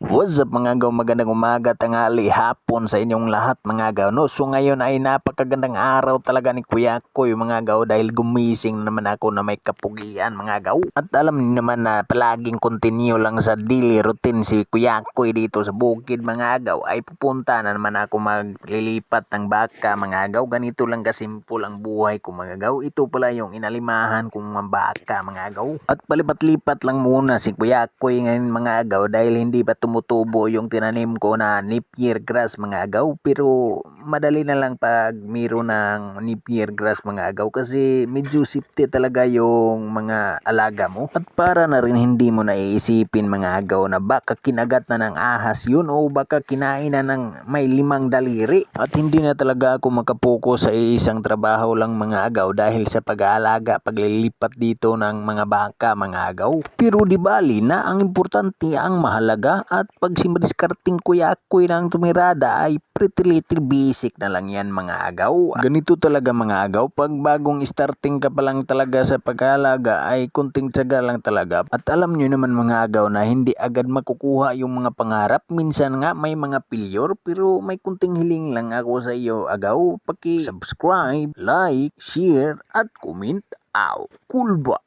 What's up mga agaw, magandang umaga, tanghali, hapon sa inyong lahat mga agaw. No? So ngayon ay napakagandang araw talaga ni Kuya Koy mga agaw dahil gumising naman ako na may kapugian mga agaw. At alam niyo naman na palaging continue lang sa daily routine si Kuya Koy dito sa bukid mga agaw ay pupunta na naman ako maglilipat ng baka mga agaw. Ganito lang kasimple ang buhay ko mga agaw. Ito pala yung inalimahan kong mga baka mga agaw. At palipat-lipat lang muna si Kuya Koy ngayon mga agaw dahil hindi pa tumutubo yung tinanim ko na Napier grass mga agaw, pero madali na lang pag mayroon ng Napier grass mga agaw kasi medyo safety talaga yung mga alaga mo. At para na rin hindi mo na iisipin mga agaw na baka kinagat na ng ahas yun o baka kinain na ng may 5 daliri. At hindi na talaga ako makapokus sa isang trabaho lang mga agaw dahil sa pag-aalaga, paglilipat dito ng mga baka mga agaw. Pero di bali na, ang importante ang mahalaga. At pag simadiskarting Kuya Koy ng tumirada ay pretty little basic na lang yan mga agaw. Ganito talaga mga agaw, pag bagong starting ka pa lang talaga sa pag-aalaga ay kunting tiyaga lang talaga. At alam nyo naman mga agaw na hindi agad makukuha yung mga pangarap. Minsan nga may mga failure pero may kunting hiling lang ako sa iyo agaw. Paki-subscribe, like, share at comment out. Cool ba?